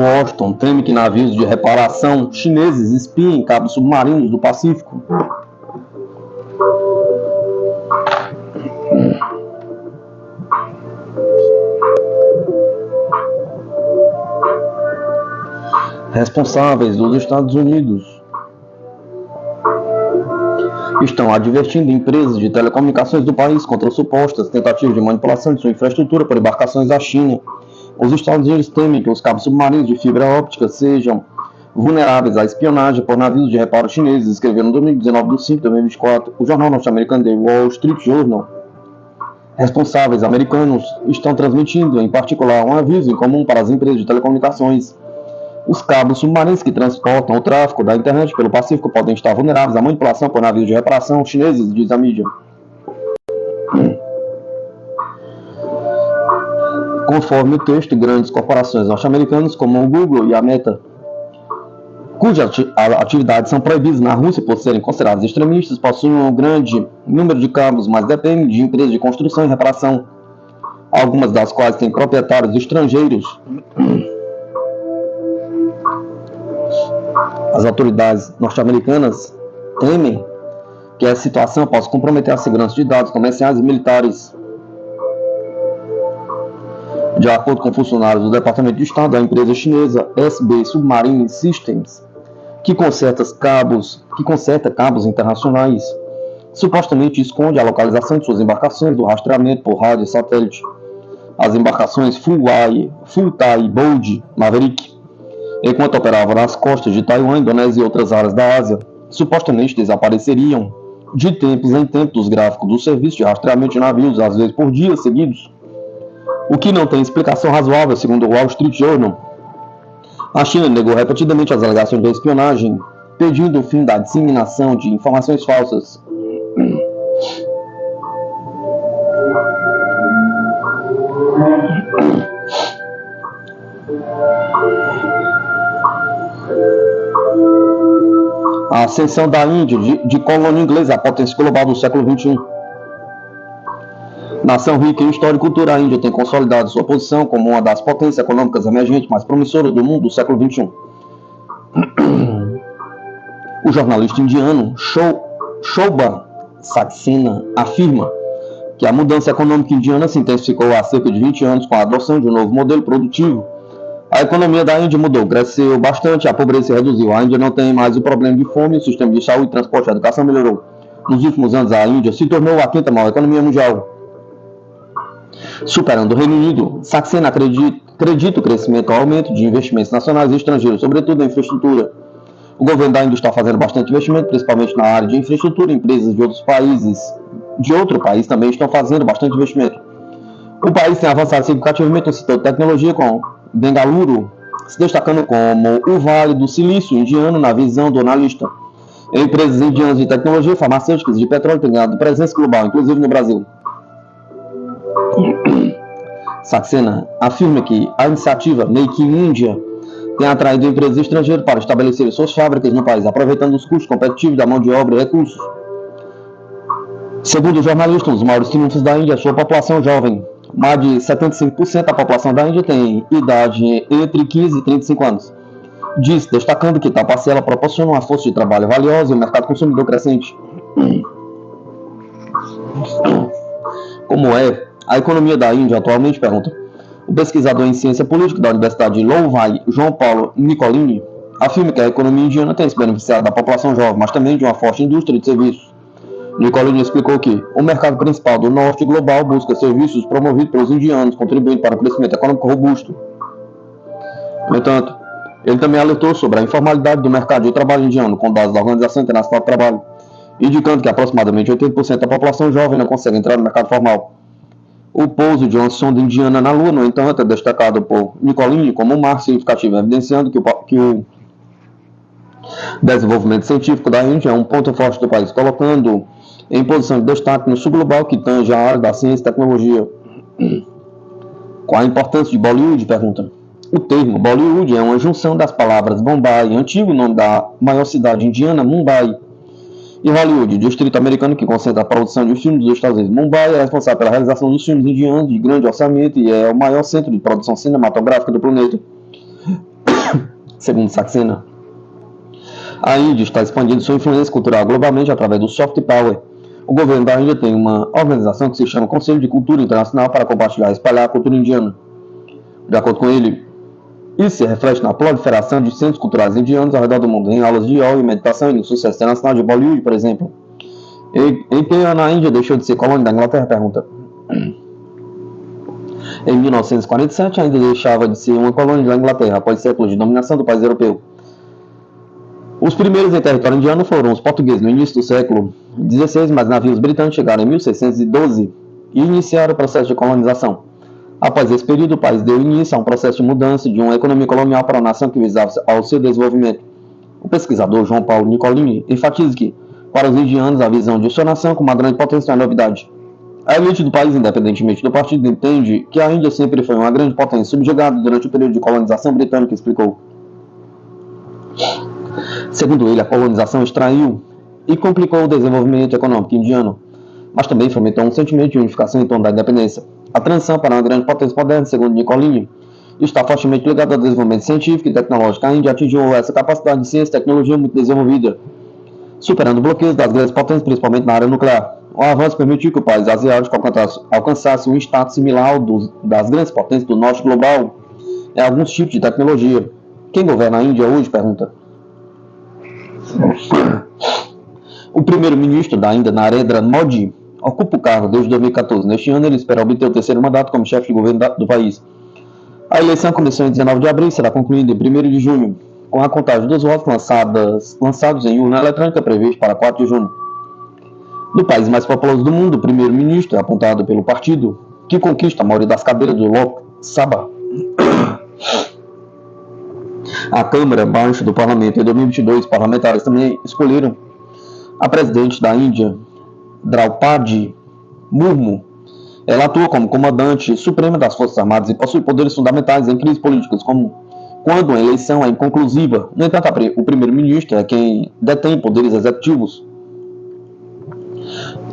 Washington teme que navios de reparação chineses espiem cabos submarinos do Pacífico. Responsáveis dos Estados Unidos estão advertindo empresas de telecomunicações do país contra supostas tentativas de manipulação de sua infraestrutura por embarcações da China. Os Estados Unidos temem que os cabos submarinos de fibra óptica sejam vulneráveis à espionagem por navios de reparo chineses, escreveu no domingo 19 de 5 de 2024 o jornal norte-americano The Wall Street Journal. Responsáveis americanos estão transmitindo, em particular, um aviso em comum para as empresas de telecomunicações. Os cabos submarinos que transportam o tráfego da internet pelo Pacífico podem estar vulneráveis à manipulação por navios de reparação chineses, diz a mídia. Conforme o texto, grandes corporações norte-americanas como o Google e a Meta, cujas atividades são proibidas na Rússia por serem consideradas extremistas, possuem um grande número de cabos, mas dependem de empresas de construção e reparação, algumas das quais têm proprietários estrangeiros. As autoridades norte-americanas temem que essa situação possa comprometer a segurança de dados comerciais e militares. De acordo com funcionários do Departamento de Estado da empresa chinesa SB Submarine Systems, que conserta cabos internacionais, supostamente esconde a localização de suas embarcações do rastreamento por rádio e satélite. As embarcações Full-Tai Bold Maverick, enquanto operavam nas costas de Taiwan, Indonésia e outras áreas da Ásia, supostamente desapareceriam de tempos em tempos dos gráficos do serviço de rastreamento de navios, às vezes por dias seguidos, o que não tem explicação razoável, segundo o Wall Street Journal. A China negou repetidamente as alegações de espionagem, pedindo o fim da disseminação de informações falsas. A ascensão da Índia de colônia inglesa à potência global do século XXI. Nação rica em história e cultura, a Índia tem consolidado sua posição como uma das potências econômicas emergentes mais promissoras do mundo do século XXI. O jornalista indiano Shobha Saxena afirma que a mudança econômica indiana se intensificou há cerca de 20 anos com a adoção de um novo modelo produtivo. A economia da Índia mudou, cresceu bastante, a pobreza se reduziu. A Índia não tem mais o problema de fome, o sistema de saúde, transporte e educação melhorou. Nos últimos anos, a Índia se tornou a quinta maior economia mundial, superando o Reino Unido. Saxena acredita o crescimento ao aumento de investimentos nacionais e estrangeiros, sobretudo em infraestrutura. O governo da Índia está fazendo bastante investimento, principalmente na área de infraestrutura. Empresas de outro país também estão fazendo bastante investimento. O país tem avançado significativamente no setor de tecnologia, com Bengaluru se destacando como o Vale do Silício indiano na visão do analista. Empresas indianas de tecnologia, farmacêuticas e de petróleo têm ganhado presença global, inclusive no Brasil. Saxena afirma que a iniciativa Make in India tem atraído empresas estrangeiras para estabelecer suas fábricas no país, aproveitando os custos competitivos da mão de obra e recursos. Segundo o jornalista, um dos maiores triunfos da Índia é a sua população jovem. Mais de 75% da população da Índia tem idade entre 15 e 35 anos. Diz, destacando que tal parcela proporciona uma força de trabalho valiosa e um mercado consumidor crescente. Como é a economia da Índia atualmente, pergunta o pesquisador em ciência política da Universidade de Louvain, João Paulo Nicolini, afirma que a economia indiana tem se beneficiado da população jovem, mas também de uma forte indústria de serviços. Nicolini explicou que o mercado principal do norte global busca serviços promovidos pelos indianos, contribuindo para o crescimento econômico robusto. No entanto, ele também alertou sobre a informalidade do mercado de trabalho indiano, com dados da Organização Internacional do Trabalho, indicando que aproximadamente 80% da população jovem não consegue entrar no mercado formal. O pouso de uma sonda indiana na Lua, no entanto, é destacado por Nicolini como um marco significativo, evidenciando que o desenvolvimento científico da Índia é um ponto forte do país, colocando em posição de destaque no sul global que tange a área da ciência e tecnologia. Qual a importância de Bollywood? Pergunta. O termo Bollywood é uma junção das palavras Bombay, antigo nome da maior cidade indiana, Mumbai, e Hollywood, distrito americano que concentra a produção de filmes dos Estados Unidos. Mumbai é responsável pela realização dos filmes indianos de grande orçamento e é o maior centro de produção cinematográfica do planeta. Segundo Saxena, a Índia está expandindo sua influência cultural globalmente através do soft power. O governo da Índia tem uma organização que se chama Conselho de Cultura Internacional para compartilhar e espalhar a cultura indiana. De acordo com ele, isso se reflete na proliferação de centros culturais indianos ao redor do mundo, em aulas de yoga e meditação e no sucesso internacional de Bollywood, por exemplo. Em que ano a Índia deixou de ser colônia da Inglaterra? Pergunta. Em 1947, a Índia deixava de ser uma colônia da Inglaterra após séculos de dominação do país europeu. Os primeiros em território indiano foram os portugueses no início do século XVI, mas navios britânicos chegaram em 1612 e iniciaram o processo de colonização. Após esse período, o país deu início a um processo de mudança de uma economia colonial para uma nação que visava ao seu desenvolvimento. O pesquisador João Paulo Nicolini enfatiza que, para os indianos, a visão de sua nação como uma grande potência não é novidade. A elite do país, independentemente do partido, entende que a Índia sempre foi uma grande potência subjugada durante o período de colonização britânica, explicou. Segundo ele, a colonização extraiu e complicou o desenvolvimento econômico indiano, mas também fomentou um sentimento de unificação em torno da independência. A transição para uma grande potência moderna, segundo Nicolini, está fortemente ligada ao desenvolvimento científico e tecnológico. A Índia atingiu essa capacidade de ciência e tecnologia muito desenvolvida, superando bloqueios das grandes potências, principalmente na área nuclear. O avanço permitiu que o país asiático alcançasse um status similar ao das grandes potências do norte global em alguns tipos de tecnologia. Quem governa a Índia hoje? Pergunta. O primeiro-ministro da Índia, Narendra Modi, ocupa o cargo desde 2014. Neste ano, ele espera obter o terceiro mandato como chefe de governo do país. A eleição começou em 19 de abril e será concluída em 1º de junho, com a contagem dos votos lançados em urna eletrônica prevista para 4 de junho. No país mais populoso do mundo, o primeiro-ministro é apontado pelo partido que conquista a maioria das cadeiras do Lok Sabha, a Câmara Baixa do Parlamento. Em 2022, parlamentares também escolheram a presidente da Índia, Draupadi Murmu. Ela atua como comandante suprema das Forças Armadas e possui poderes fundamentais em crises políticas, como quando a eleição é inconclusiva. No entanto, o primeiro-ministro é quem detém poderes executivos.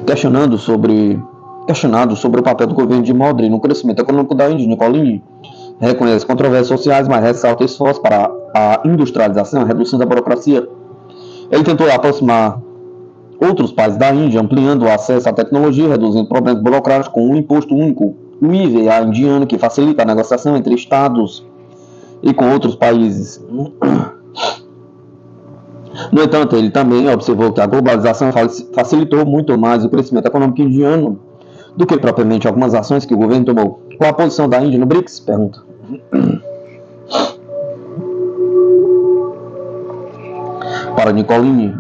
Questionado sobre o papel do governo de Modi no crescimento econômico da Índia, Nicolini reconhece controvérsias sociais, mas ressalta esforços para a industrialização e a redução da burocracia. Ele tentou aproximar outros países da Índia, ampliando o acesso à tecnologia, reduzindo problemas burocráticos com um imposto único, o IVA indiano, que facilita a negociação entre estados e com outros países. No entanto, ele também observou que a globalização facilitou muito mais o crescimento econômico indiano do que propriamente algumas ações que o governo tomou. Qual a posição da Índia no BRICS? Pergunta. Para Nicolini,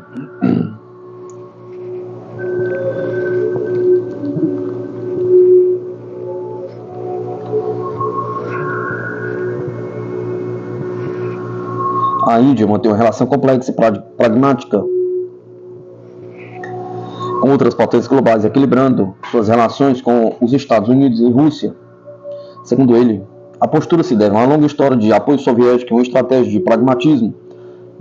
a Índia mantém uma relação complexa e pragmática com outras potências globais, equilibrando suas relações com os Estados Unidos e Rússia. Segundo ele, a postura se deve a uma longa história de apoio soviético e uma estratégia de pragmatismo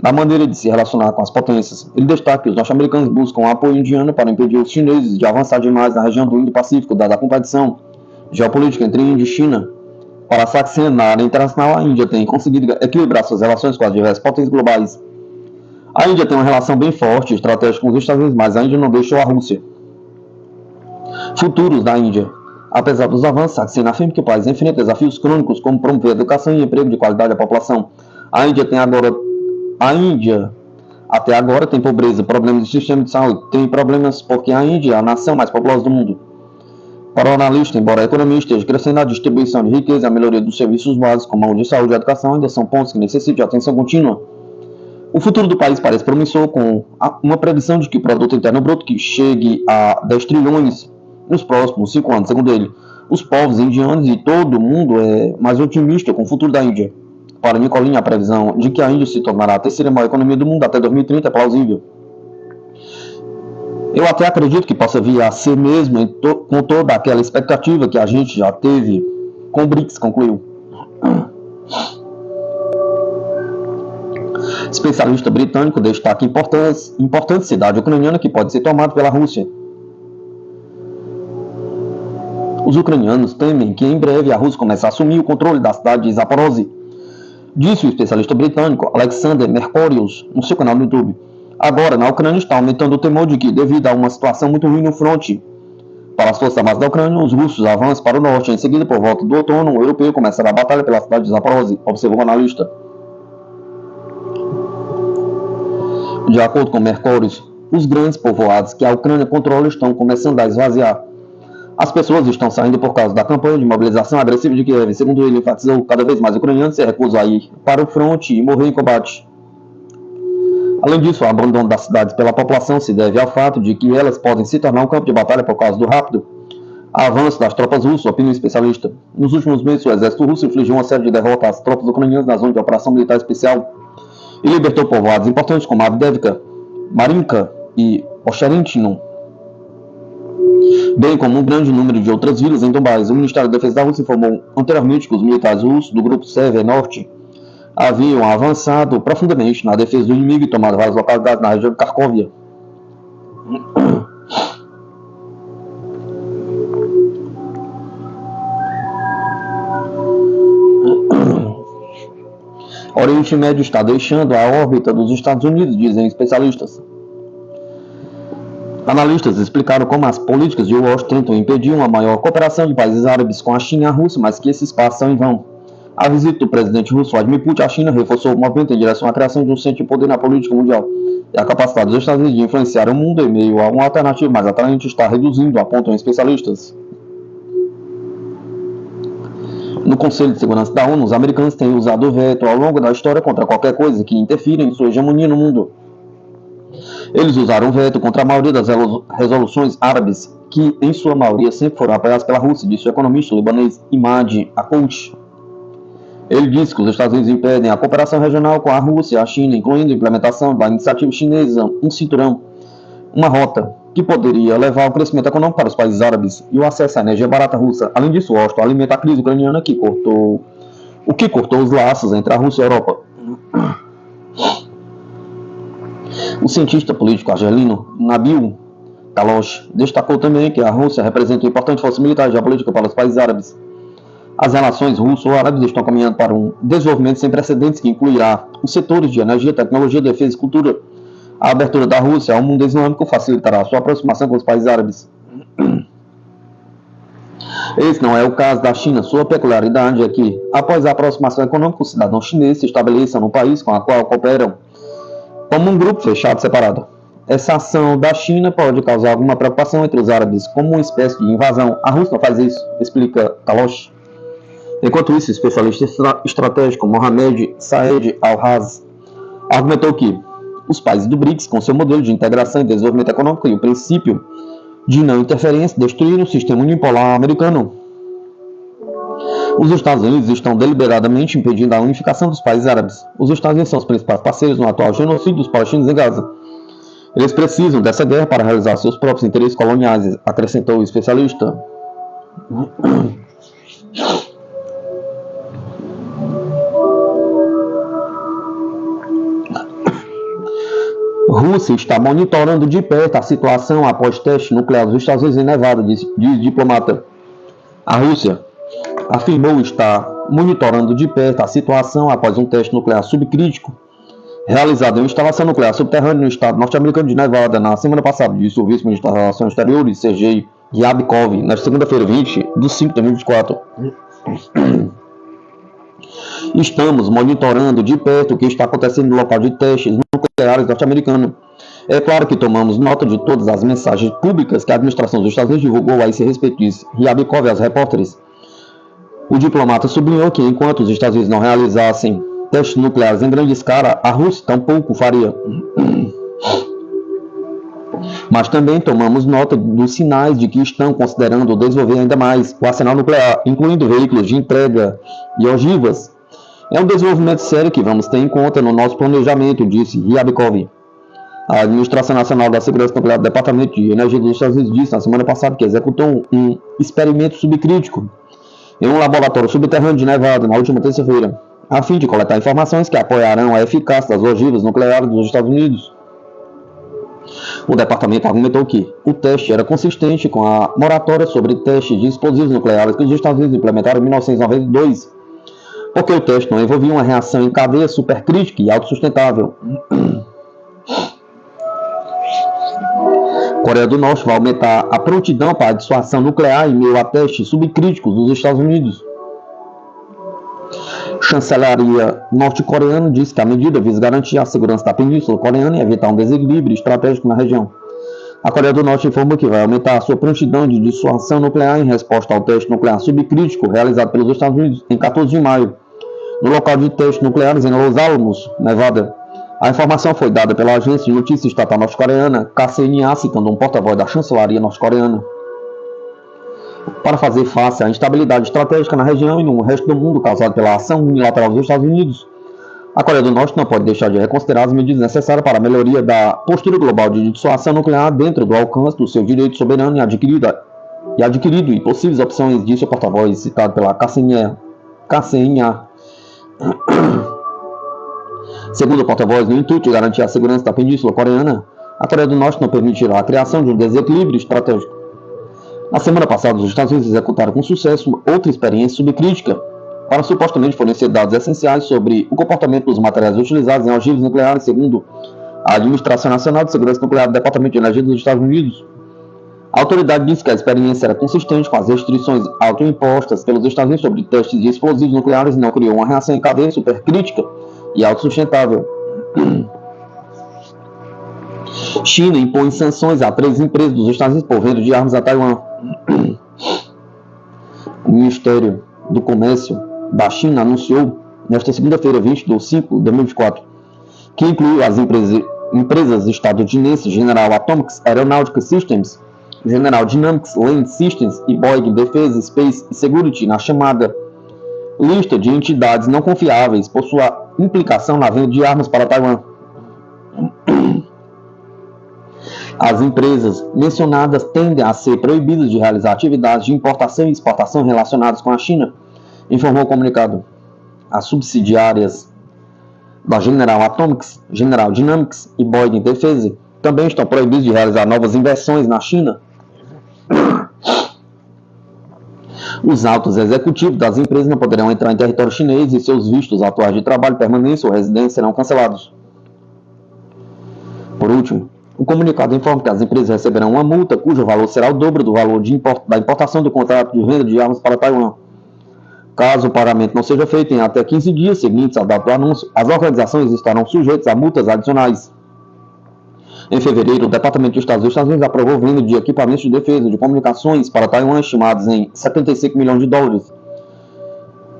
na maneira de se relacionar com as potências. Ele destaca que os norte-americanos buscam apoio indiano para impedir os chineses de avançar demais na região do Indo-Pacífico, dada a competição geopolítica entre Índia e China. Para Saxena, na área internacional, a Índia tem conseguido equilibrar suas relações com as diversas potências globais. A Índia tem uma relação bem forte e estratégica com os Estados Unidos, mas a Índia não deixou a Rússia. Futuros da Índia. Apesar dos avanços, Saxena afirma que o país enfrenta desafios crônicos como promover educação e emprego de qualidade à população. A Índia até agora tem pobreza, problemas de sistema de saúde, tem problemas porque a Índia é a nação mais populosa do mundo. Para o analista, embora a economia esteja crescendo, a distribuição de riqueza e a melhoria dos serviços básicos, como a de saúde e educação, ainda são pontos que necessitam de atenção contínua. O futuro do país parece promissor, com uma previsão de que o produto interno bruto que chegue a 10 trilhões nos próximos 5 anos. Segundo ele, os povos indianos e todo o mundo é mais otimista com o futuro da Índia. Para Nicolini, a previsão de que a Índia se tornará a terceira maior economia do mundo até 2030 é plausível. Eu até acredito que possa vir a ser mesmo com toda aquela expectativa que a gente já teve com o BRICS, concluiu. Especialista britânico destaca a importante cidade ucraniana que pode ser tomada pela Rússia. Os ucranianos temem que em breve a Rússia comece a assumir o controle da cidade de Zaporozhye. Disse o especialista britânico Alexander Mercurius no seu canal no YouTube. Agora, na Ucrânia está aumentando o temor de que, devido a uma situação muito ruim no fronte para as forças armadas da Ucrânia, os russos avançam para o norte. Em seguida, por volta do outono, o europeu começará a batalha pela cidade de Zaporozhye, observou o analista. De acordo com Mercurius, os grandes povoados que a Ucrânia controla estão começando a esvaziar. As pessoas estão saindo por causa da campanha de mobilização agressiva de Kiev. Segundo ele, enfatizou, cada vez mais ucranianos se recusam a ir para o fronte e morrer em combate. Além disso, o abandono das cidades pela população se deve ao fato de que elas podem se tornar um campo de batalha por causa do rápido avanço das tropas russas, opina o especialista. Nos últimos meses, o exército russo infligiu uma série de derrotas às tropas ucranianas na zona de operação militar especial e libertou povoados importantes como Avdiivka, Marinka e Ocherentino, bem como um grande número de outras vilas em Donbás. O Ministério da Defesa da Rússia informou anteriormente que os militares russos do grupo Sever Norte haviam avançado profundamente na defesa do inimigo e tomado várias localidades na região de Kharkovia. O Oriente Médio está deixando a órbita dos Estados Unidos, dizem especialistas. Analistas explicaram como as políticas de Washington tentam impedir uma maior cooperação de países árabes com a China e a Rússia, mas que esses passos são em vão. A visita do presidente russo Vladimir Putin à China reforçou o movimento em direção à criação de um centro de poder na política mundial. E a capacidade dos Estados Unidos de influenciar o mundo em meio a uma alternativa mais atraente está reduzindo, apontam especialistas. No Conselho de Segurança da ONU, os americanos têm usado o veto ao longo da história contra qualquer coisa que interfira em sua hegemonia no mundo. Eles usaram o veto contra a maioria das resoluções árabes, que em sua maioria sempre foram apoiadas pela Rússia, disse o economista libanês Imad Akouch. Ele disse que os Estados Unidos impedem a cooperação regional com a Rússia e a China, incluindo a implementação da iniciativa chinesa, um cinturão, uma rota que poderia levar ao crescimento econômico para os países árabes e o acesso à energia barata russa. Além disso, Washington alimenta a crise ucraniana que cortou os laços entre a Rússia e a Europa. O cientista político argelino Nabil Kalosh destacou também que a Rússia representa uma importante força militar e geopolítica para os países árabes. As relações russo-árabes estão caminhando para um desenvolvimento sem precedentes que incluirá os setores de energia, tecnologia, defesa e cultura. A abertura da Rússia ao mundo islâmico facilitará a sua aproximação com os países árabes. Esse não é o caso da China. Sua peculiaridade é que, após a aproximação econômica, os cidadãos chineses se estabeleçam no país com o qual cooperam como um grupo fechado separado. Essa ação da China pode causar alguma preocupação entre os árabes, como uma espécie de invasão. A Rússia não faz isso, explica Kalosh. Enquanto isso, o especialista estratégico Mohamed Saed Al-Raz argumentou que os países do BRICS, com seu modelo de integração e desenvolvimento econômico e o princípio de não interferência, destruíram o sistema unipolar americano. Os Estados Unidos estão deliberadamente impedindo a unificação dos países árabes. Os Estados Unidos são os principais parceiros no atual genocídio dos palestinos em Gaza. Eles precisam dessa guerra para realizar seus próprios interesses coloniais, acrescentou o especialista. Rússia está monitorando de perto a situação após teste nuclear dos Estados Unidos em Nevada, diz diplomata. A Rússia afirmou estar monitorando de perto a situação após um teste nuclear subcrítico realizado em uma instalação nuclear subterrânea no estado norte-americano de Nevada na semana passada, disse o vice-ministro das Relações Exteriores, Sergei Ryabkov, na segunda-feira 20 de 5 de 2024. Estamos monitorando de perto o que está acontecendo no local de testes nucleares norte-americano. É claro que tomamos nota de todas as mensagens públicas que a administração dos Estados Unidos divulgou a esse respeito, disse Ryabkov aos repórteres. O diplomata sublinhou que enquanto os Estados Unidos não realizassem testes nucleares em grande escala, a Rússia tampouco faria. Mas também tomamos nota dos sinais de que estão considerando desenvolver ainda mais o arsenal nuclear, incluindo veículos de entrega e ogivas. É um desenvolvimento sério que vamos ter em conta no nosso planejamento, disse Ryabkov. A Administração Nacional da Segurança Nuclear do Departamento de Energia dos Estados Unidos disse na semana passada que executou um experimento subcrítico em um laboratório subterrâneo de Nevada na última terça-feira, a fim de coletar informações que apoiarão a eficácia das ogivas nucleares dos Estados Unidos. O departamento argumentou que o teste era consistente com a moratória sobre testes de explosivos nucleares que os Estados Unidos implementaram em 1992, porque o teste não envolvia uma reação em cadeia supercrítica e autossustentável. A Coreia do Norte vai aumentar a prontidão para a dissuasão nuclear em meio a testes subcríticos dos Estados Unidos. A chancelaria norte-coreana diz que a medida visa garantir a segurança da Península Coreana e evitar um desequilíbrio estratégico na região. A Coreia do Norte informou que vai aumentar a sua prontidão de dissuasão nuclear em resposta ao teste nuclear subcrítico realizado pelos Estados Unidos em 14 de maio, no local de testes nucleares em Los Alamos, Nevada. A informação foi dada pela agência de notícias estatal norte-coreana KCNA, citando um porta-voz da chancelaria norte-coreana. Para fazer face à instabilidade estratégica na região e no resto do mundo causada pela ação unilateral dos Estados Unidos, a Coreia do Norte não pode deixar de reconsiderar as medidas necessárias para a melhoria da postura global de dissuasão nuclear dentro do alcance do seu direito soberano e adquirido e possíveis opções, disse o porta-voz citado pela KCNA. Segundo o porta-voz, no intuito de garantir a segurança da Península Coreana, a Coreia do Norte não permitirá a criação de um desequilíbrio estratégico. Na semana passada, os Estados Unidos executaram com sucesso outra experiência subcrítica para supostamente fornecer dados essenciais sobre o comportamento dos materiais utilizados em ogivas nucleares, segundo a Administração Nacional de Segurança Nuclear do Departamento de Energia dos Estados Unidos. A autoridade disse que a experiência era consistente com as restrições autoimpostas pelos Estados Unidos sobre testes de explosivos nucleares e não criou uma reação em cadeia supercrítica e autossustentável. China impõe sanções a 3 empresas dos Estados Unidos por venda de armas a Taiwan. O Ministério do Comércio da China anunciou nesta segunda-feira, 20 de 5 de 2024, que incluiu as empresas estadunidenses General Atomics Aeronautical Systems, General Dynamics Land Systems e Boeing Defense, Space e Security na chamada lista de entidades não confiáveis por sua implicação na venda de armas para Taiwan. As empresas mencionadas tendem a ser proibidas de realizar atividades de importação e exportação relacionadas com a China, informou o comunicado. As subsidiárias da General Atomics, General Dynamics e Boeing Defense também estão proibidas de realizar novas inversões na China. Os altos executivos das empresas não poderão entrar em território chinês e seus vistos atuais de trabalho, permanência ou residência serão cancelados. Por último, o comunicado informa que as empresas receberão uma multa cujo valor será o dobro do valor da importação do contrato de venda de armas para Taiwan. Caso o pagamento não seja feito em até 15 dias seguintes à data do anúncio, as organizações estarão sujeitas a multas adicionais. Em fevereiro, o Departamento de Estado dos Estados Unidos aprovou venda de equipamentos de defesa de comunicações para Taiwan estimados em 75 milhões de dólares,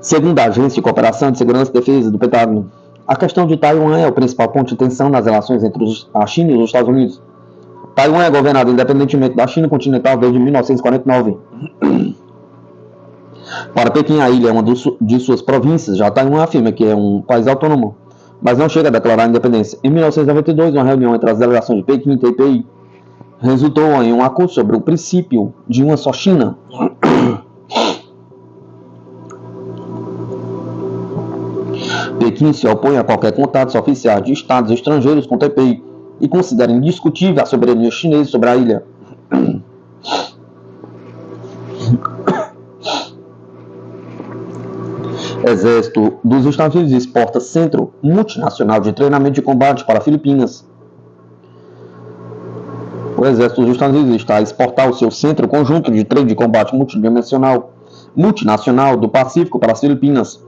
segundo a Agência de Cooperação de Segurança e Defesa do Pentágono. A questão de Taiwan é o principal ponto de tensão nas relações entre a China e os Estados Unidos. Taiwan é governado independentemente da China continental desde 1949. Para Pequim, a ilha é uma de suas províncias, já Taiwan afirma que é um país autônomo, mas não chega a declarar a independência. Em 1992, uma reunião entre as delegações de Pequim e Taipei resultou em um acordo sobre o princípio de uma só China. Pequim se opõe a qualquer contato oficial de estados estrangeiros com Taipei e considera indiscutível a soberania chinesa sobre a ilha. Exército dos Estados Unidos exporta Centro Multinacional de Treinamento de Combate para Filipinas. O Exército dos Estados Unidos está a exportar o seu Centro Conjunto de Treino de Combate Multinacional do Pacífico para as Filipinas,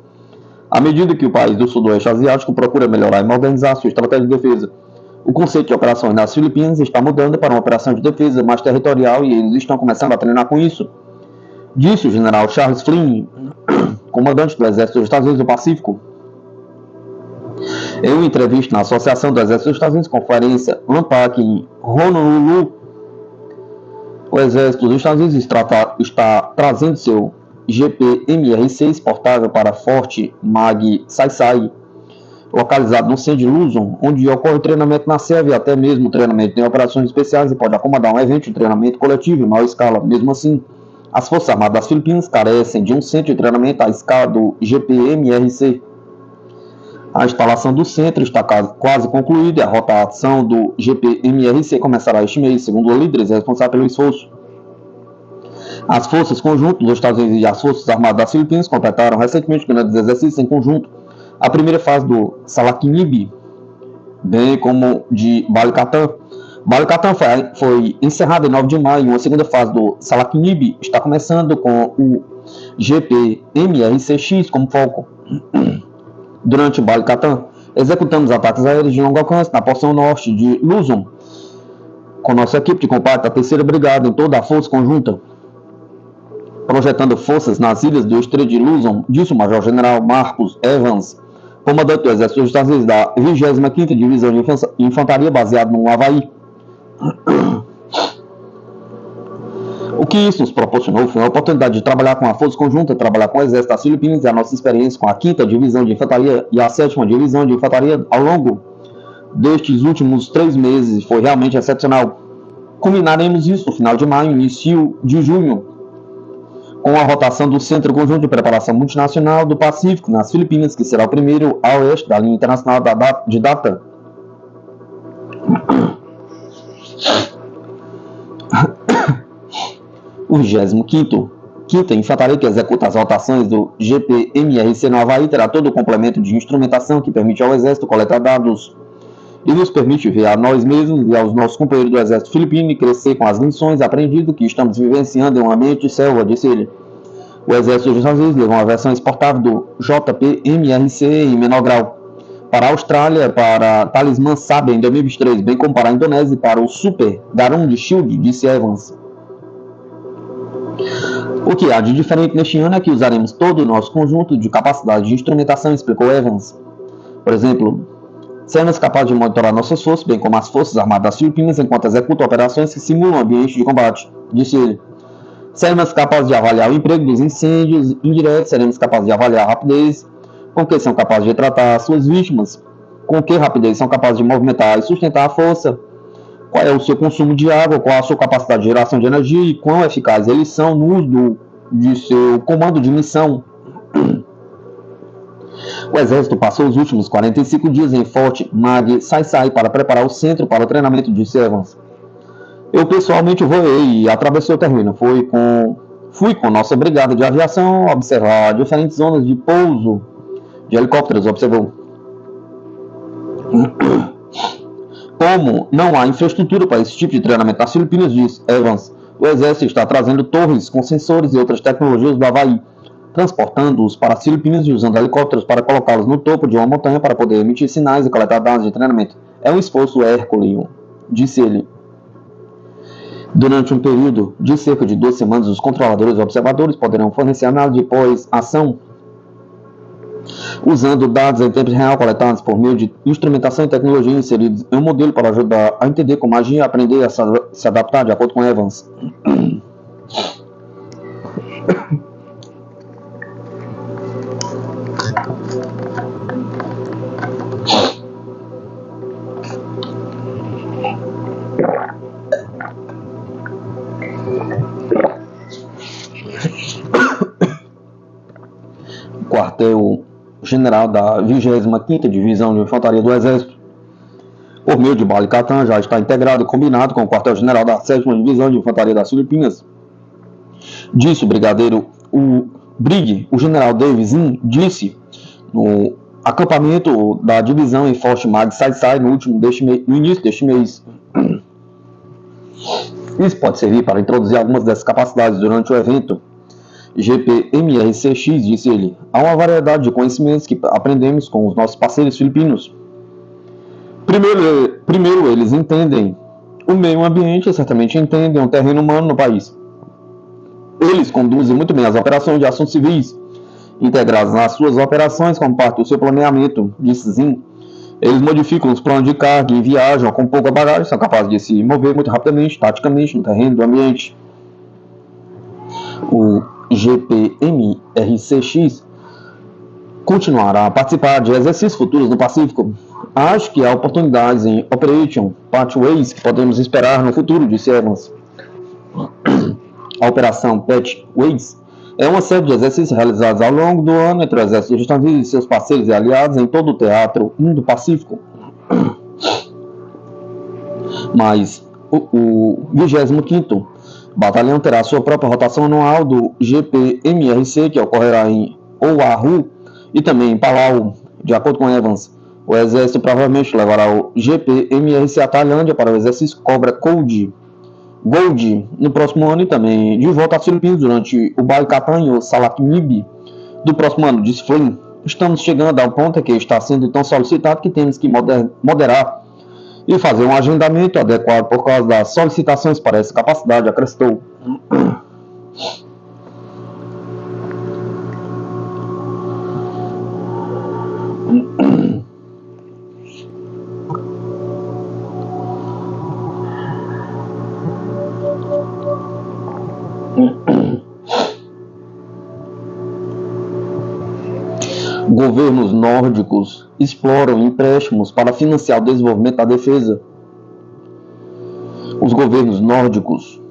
à medida que o país do Sudoeste Asiático procura melhorar e modernizar sua estratégia de defesa. O conceito de operações nas Filipinas está mudando para uma operação de defesa mais territorial e eles estão começando a treinar com isso, disse o general Charles Flynn, comandante do Exército dos Estados Unidos do Pacífico. Em uma entrevista na Associação do Exército dos Estados Unidos, conferência ANPAC em Honolulu, o Exército dos Estados Unidos está trazendo seu GPMR-6 exportável para Forte Magsaysay, localizado no centro de Luzon, onde ocorre o treinamento na selva e até mesmo o treinamento em operações especiais e pode acomodar um evento de treinamento coletivo em maior escala. Mesmo assim, as Forças Armadas das Filipinas carecem de um centro de treinamento à escala do GPMR-C. A instalação do centro está quase concluída e a rotação do GPMR-C começará este mês, segundo líderes responsáveis pelo esforço. As forças conjuntas dos Estados Unidos e as Forças Armadas das Filipinas completaram recentemente grandes exercícios em conjunto. A primeira fase do Salakinibi, bem como de Balikatan. Balikatan foi encerrada em 9 de maio. Uma segunda fase do Salakinibi está começando com o GPMRCX como foco. Durante Balikatan, executamos ataques aéreos de longo alcance na porção norte de Luzon, com nossa equipe de combate da 3ª Brigada em toda a força conjunta, projetando forças nas ilhas do Estreito de Luzon, disse o Major-General Marcus Evans, comandante do Exército dos Estados Unidos da 25ª Divisão de Infantaria, baseado no Havaí. O que isso nos proporcionou foi a oportunidade de trabalhar com a força conjunta, trabalhar com o Exército das Filipinas e a nossa experiência com a 5ª Divisão de Infantaria e a 7ª Divisão de Infantaria ao longo destes últimos 3 meses foi realmente excepcional. Culminaremos isso no final de maio, início de junho, com a rotação do Centro Conjunto de Preparação Multinacional do Pacífico nas Filipinas, que será o primeiro a oeste da linha internacional de data. O 25ª Infantaria, que executa as rotações do GPMRC no Havaí, terá todo o complemento de instrumentação que permite ao Exército coletar dados e nos permite ver a nós mesmos e aos nossos companheiros do Exército Filipino e crescer com as lições aprendidas que estamos vivenciando em um ambiente de selva, disse ele. O Exército dos Estados Unidos levou uma versão exportável do JPMRC em menor grau para a Austrália, para Talismã Sabia em 2023, bem como para a Indonésia e para o Super Garund Shield, disse Evans. O que há de diferente neste ano é que usaremos todo o nosso conjunto de capacidade de instrumentação, explicou Evans. Por exemplo, seremos capazes de monitorar nossas forças, bem como as Forças Armadas das Filipinas, enquanto executam operações que simulam ambiente de combate, disse ele. Seremos capazes de avaliar o emprego dos incêndios indiretos, seremos capazes de avaliar a rapidez com que são capazes de tratar suas vítimas, com que rapidez são capazes de movimentar e sustentar a força, qual é o seu consumo de água, qual a sua capacidade de geração de energia e quão eficazes eles são no uso de seu comando de missão. O Exército passou os últimos 45 dias em Fort Magsaysay para preparar o centro para o treinamento de Evans. Eu pessoalmente voei e atravessei o terreno. Fui com nossa brigada de aviação observar diferentes zonas de pouso de helicópteros, observou. Como não há infraestrutura para esse tipo de treinamento nas Filipinas, disse Evans, o Exército está trazendo torres com sensores e outras tecnologias do Havaí, transportando-os para as Filipinas e usando helicópteros para colocá-los no topo de uma montanha para poder emitir sinais e coletar dados de treinamento. É um esforço hercúleo, disse ele. Durante um período de cerca de 2 semanas, os controladores e observadores poderão fornecer análise de pós-ação usando dados em tempo real coletados por meio de instrumentação e tecnologia inseridos em um modelo para ajudar a entender como agir e aprender a se adaptar, de acordo com Evans. Quartel-General da 25ª Divisão de Infantaria do Exército, por meio de Balikatan, já está integrado e combinado com o Quartel-General da 7ª Divisão de Infantaria das Filipinas. Disse o brigadeiro o general Davis disse no acampamento da divisão em Fort Magsaysay no início deste mês. Isso pode servir para introduzir algumas dessas capacidades durante o evento GPMRCX, disse ele. Há uma variedade de conhecimentos que aprendemos com os nossos parceiros filipinos. Primeiro eles entendem o meio ambiente e certamente entendem o terreno humano no país. Eles conduzem muito bem as operações de assuntos civis, integradas nas suas operações como parte do seu planeamento, disse Zin. Eles modificam os planos de carga e viajam com pouca bagagem, são capazes de se mover muito rapidamente, taticamente, no terreno do ambiente. O GPMRCX continuará a participar de exercícios futuros no Pacífico. Acho que há oportunidades em Operation Pathways que podemos esperar no futuro, disse Evans. A Operação Pathways é uma série de exercícios realizados ao longo do ano entre o Exército dos Estados Unidos e seus parceiros e aliados em todo o teatro Indo-Pacífico. Mas o 25º O batalhão terá sua própria rotação anual do GPMRC, que ocorrerá em Oahu e também em Palau. De acordo com Evans, o exército provavelmente levará o GPMRC à Tailândia para o exercício Cobra Gold no próximo ano e também de volta às Filipinas durante o Balikatan e o Salakmib do próximo ano, disse Flynn. Estamos chegando a um ponto que está sendo tão solicitado que temos que moderar e fazer um agendamento adequado por causa das solicitações para essa capacidade, acrescentou. Governos nórdicos exploram empréstimos para financiar o desenvolvimento da defesa. Os governos nórdicos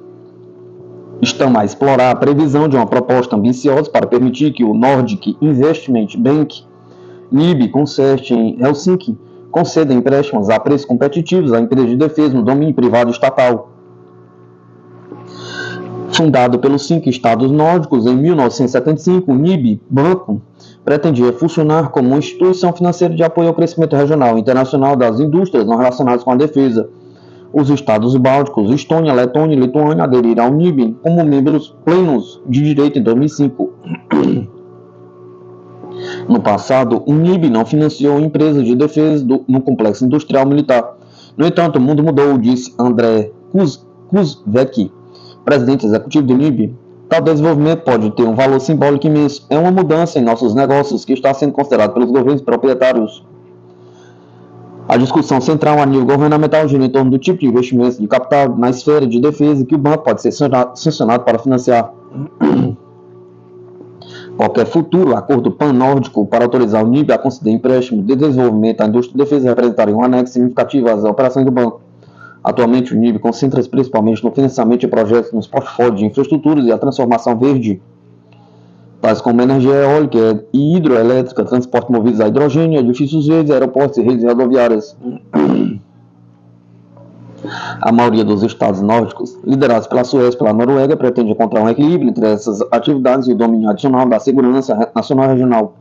estão a explorar a previsão de uma proposta ambiciosa para permitir que o Nordic Investment Bank, NIB, com sede em Helsinki, conceda empréstimos a preços competitivos a empresas de defesa no domínio privado estatal. Fundado pelos 5 estados nórdicos em 1975, o NIB Banco pretendia funcionar como uma instituição financeira de apoio ao crescimento regional e internacional das indústrias não relacionadas com a defesa. Os estados bálticos, Estônia, Letônia e Lituânia aderiram ao NIB como membros plenos de direito em 2005. No passado, o NIB não financiou empresas de defesa no complexo industrial militar. No entanto, o mundo mudou, disse André Kuzvec, presidente executivo do NIB. Tal desenvolvimento pode ter um valor simbólico imenso. É uma mudança em nossos negócios que está sendo considerada pelos governos proprietários. A discussão central a nível governamental gira em torno do tipo de investimento de capital na esfera de defesa que o banco pode ser sancionado para financiar. Qualquer futuro acordo pan-nórdico para autorizar o NIB a conceder empréstimo de desenvolvimento à indústria de defesa representaria um anexo significativo às operações do banco. Atualmente, o NIB concentra-se principalmente no financiamento de projetos nos portfólios de infraestruturas e a transformação verde, tais como energia eólica e hidroelétrica, transporte movidos a hidrogênio, edifícios verdes, aeroportos e redes rodoviárias. A maioria dos estados nórdicos, liderados pela Suécia e pela Noruega, pretende encontrar um equilíbrio entre essas atividades e o domínio adicional da segurança nacional e regional,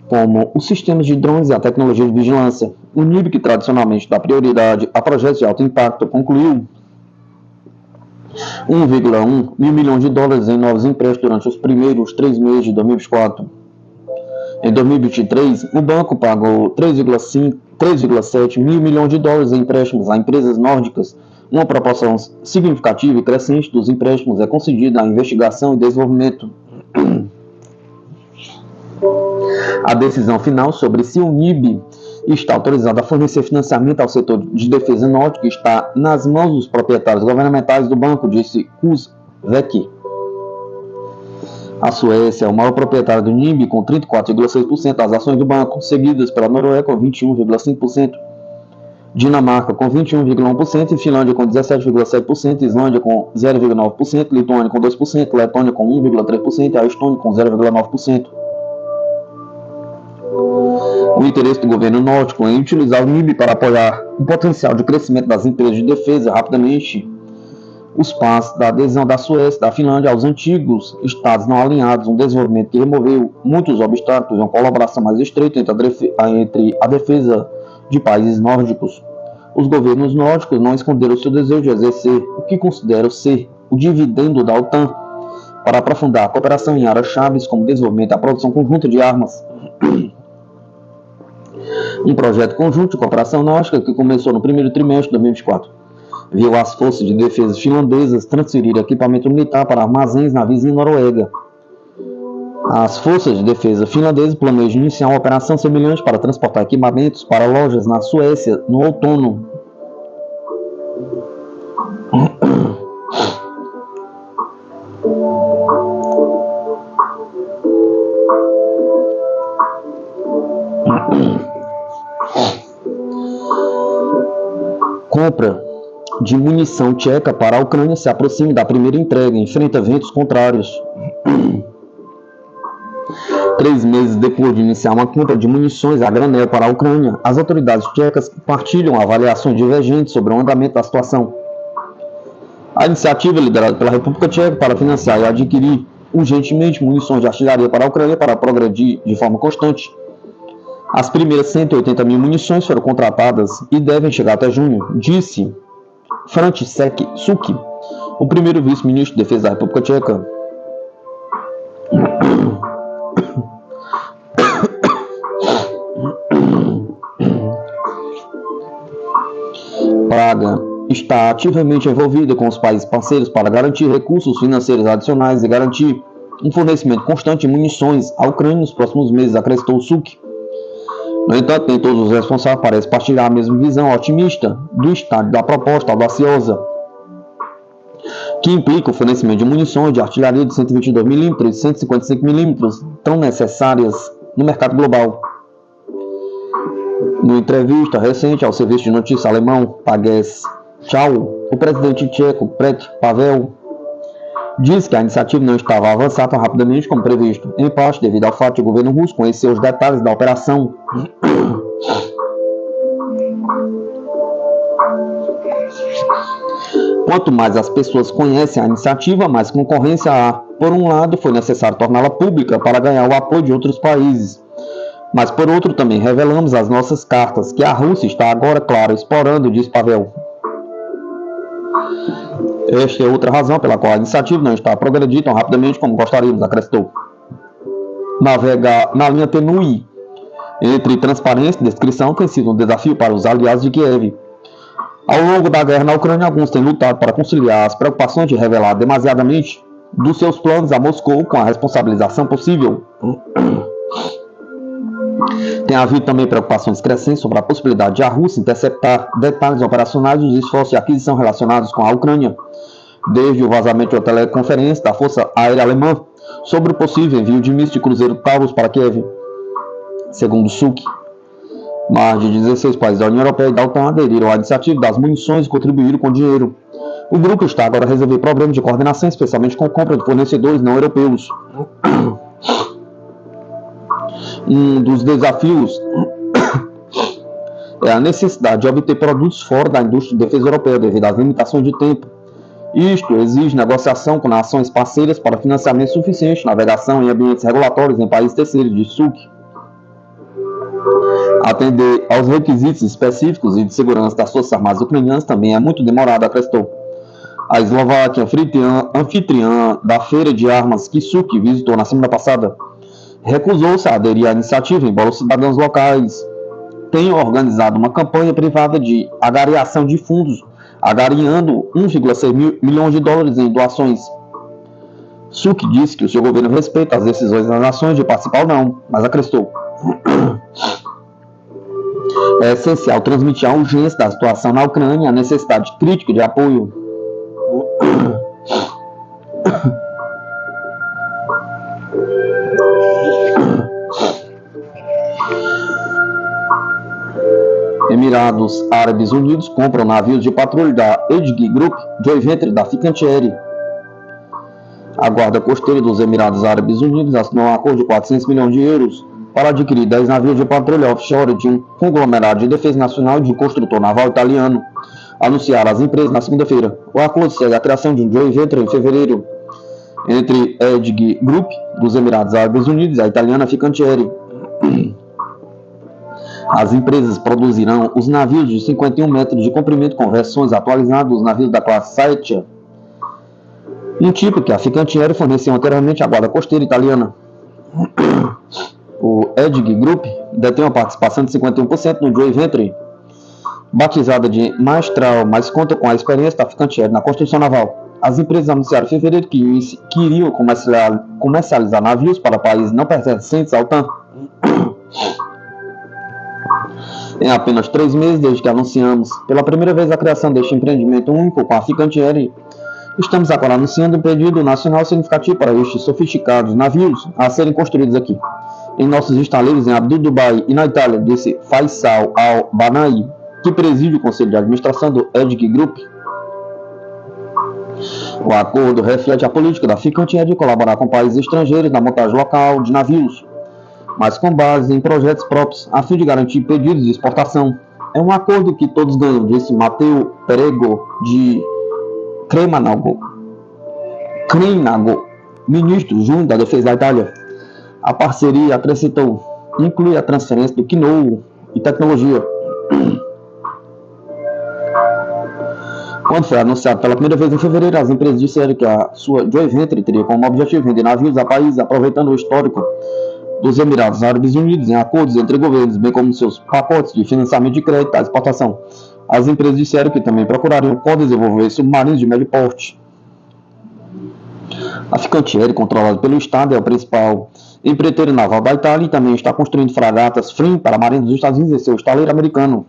como os sistemas de drones e a tecnologia de vigilância. O NIB, que tradicionalmente dá prioridade a projetos de alto impacto, concluiu 1,1 mil milhões de dólares em novos empréstimos durante os primeiros 3 meses de 2024. Em 2023, o banco pagou 3,7 mil milhões de dólares em empréstimos a empresas nórdicas. Uma proporção significativa e crescente dos empréstimos é concedida à investigação e desenvolvimento. A decisão final sobre se o NIB está autorizado a fornecer financiamento ao setor de defesa nórdico está nas mãos dos proprietários governamentais do banco, disse Kuzvec. A Suécia é o maior proprietário do NIB, com 34,6% das ações do banco, seguidas pela Noruega com 21,5%, Dinamarca com 21,1%, e Finlândia com 17,7%, Islândia com 0,9%, Lituânia com 2%, Letônia com 1,3% e a Estônia com 0,9%. O interesse do governo nórdico em utilizar o NIB para apoiar o potencial de crescimento das empresas de defesa rapidamente os passos da adesão da Suécia e da Finlândia aos antigos estados não alinhados, um desenvolvimento que removeu muitos obstáculos e uma colaboração mais estreita entre a defesa de países nórdicos. Os governos nórdicos não esconderam seu desejo de exercer o que consideram ser o dividendo da OTAN para aprofundar a cooperação em áreas chaves como desenvolvimento e a produção conjunta de armas. Um projeto conjunto de cooperação nórdica que começou no primeiro trimestre de 2024 viu as forças de defesa finlandesas transferir equipamento militar para armazéns na vizinha Noruega. As forças de defesa finlandesas planejam iniciar uma operação semelhante para transportar equipamentos para lojas na Suécia no outono. Compra de munição tcheca para a Ucrânia se aproxima da primeira entrega, enfrenta ventos contrários. 3 meses depois de iniciar uma compra de munições a granel para a Ucrânia, as autoridades tchecas partilham avaliações divergentes sobre o andamento da situação. A iniciativa liderada pela República Tcheca para financiar e adquirir urgentemente munições de artilharia para a Ucrânia para progredir de forma constante. As primeiras 180 mil munições foram contratadas e devem chegar até junho, disse Franciszek Suki, o primeiro vice-ministro de Defesa da República Tcheca. Praga está ativamente envolvida com os países parceiros para garantir recursos financeiros adicionais e garantir um fornecimento constante de munições à Ucrânia nos próximos meses, acrescentou Suki. No entanto, nem todos os responsáveis parecem partilhar a mesma visão otimista do estádio da proposta audaciosa, que implica o fornecimento de munições de artilharia de 122mm e 155mm tão necessárias no mercado global. Numa entrevista recente ao serviço de notícia alemão Pages Tchau, o presidente tcheco Petr Pavel disse que a iniciativa não estava avançando tão rapidamente como previsto, em parte devido ao fato de o governo russo conhecer os detalhes da operação. Quanto mais as pessoas conhecem a iniciativa, mais concorrência há. Por um lado, foi necessário torná-la pública para ganhar o apoio de outros países. Mas, por outro, também revelamos as nossas cartas, que a Rússia está agora, claro, explorando, diz Pavel. Esta é outra razão pela qual a iniciativa não está progredindo tão rapidamente como gostaríamos, acrescentou. Navegar na linha tênue entre transparência e descrição tem sido um desafio para os aliados de Kiev. Ao longo da guerra na Ucrânia, alguns têm lutado para conciliar as preocupações de revelar demasiadamente dos seus planos a Moscou com a responsabilização possível. Tem havido também preocupações crescentes sobre a possibilidade de a Rússia interceptar detalhes operacionais dos esforços de aquisição relacionados com a Ucrânia, desde o vazamento de uma teleconferência da Força Aérea Alemã sobre o possível envio de mísseis de cruzeiro Taurus para Kiev. Segundo Suki, mais de 16 países da União Europeia e da OTAN aderiram à iniciativa das munições e contribuíram com dinheiro. O grupo está agora a resolver problemas de coordenação, especialmente com compra de fornecedores não europeus. Um dos desafios é a necessidade de obter produtos fora da indústria de defesa europeia devido às limitações de tempo. Isto exige negociação com nações parceiras para financiamento suficiente, navegação em ambientes regulatórios em países terceiros, de Suki. Atender aos requisitos específicos e de segurança das forças armadas ucranianas também é muito demorado, acrescentou. A Eslováquia, anfitriã da feira de armas que Suki visitou na semana passada, recusou-se a aderir à iniciativa, embora os cidadãos locais tenham organizado uma campanha privada de agariação de fundos, agariando 1,6 milhões de dólares em doações. Suki disse que o seu governo respeita as decisões das nações de participar ou não, mas acrescentou. É essencial transmitir a urgência da situação na Ucrânia e a necessidade crítica de apoio. Emirados Árabes Unidos compram navios de patrulha da Edg Group, joint venture da Fincantieri. A Guarda Costeira dos Emirados Árabes Unidos assinou um acordo de 400 milhões de euros para adquirir 10 navios de patrulha offshore de um conglomerado de defesa nacional e de um construtor naval italiano, anunciaram as empresas na segunda-feira. O acordo segue a criação de um joint venture em fevereiro entre Edg Group dos Emirados Árabes Unidos e a italiana Fincantieri. As empresas produzirão os navios de 51 metros de comprimento com versões atualizadas dos navios da classe Saetia, um tipo que a Fincantieri forneceu anteriormente à Guarda Costeira italiana. O Edg Group detém uma participação de 51% no joint venture, batizada de Maestral, mas conta com a experiência da Fincantieri na construção naval. As empresas anunciaram em fevereiro que iriam comercializar navios para países não pertencentes à OTAN. Em apenas 3 meses desde que anunciamos pela primeira vez a criação deste empreendimento único com a Fincantieri, estamos agora anunciando um pedido nacional significativo para estes sofisticados navios a serem construídos aqui, em nossos estaleiros em Abu Dhabi e na Itália, disse Faisal Al-Banai, que preside o conselho de administração do Edg Group. O acordo reflete a política da Fincantieri de colaborar com países estrangeiros na montagem local de navios, mas com base em projetos próprios, a fim de garantir pedidos de exportação. É um acordo que todos ganham, disse Matteo Perego, de Cremanago, ministro junto da Defesa da Itália. A parceria, acrescentou, inclui a transferência do know-how e tecnologia. Quando foi anunciado pela primeira vez em fevereiro, as empresas disseram que a sua joint venture teria como objetivo vender navios a país, aproveitando o histórico dos Emirados Árabes Unidos em acordos entre governos, bem como seus pacotes de financiamento de crédito à exportação. As empresas disseram que também procurariam co-desenvolver submarinos de médio porte. A Fincantieri, controlada pelo Estado, é o principal empreiteiro naval da Itália e também está construindo fragatas FRIM para a Marinha dos Estados Unidos e seu estaleiro americano.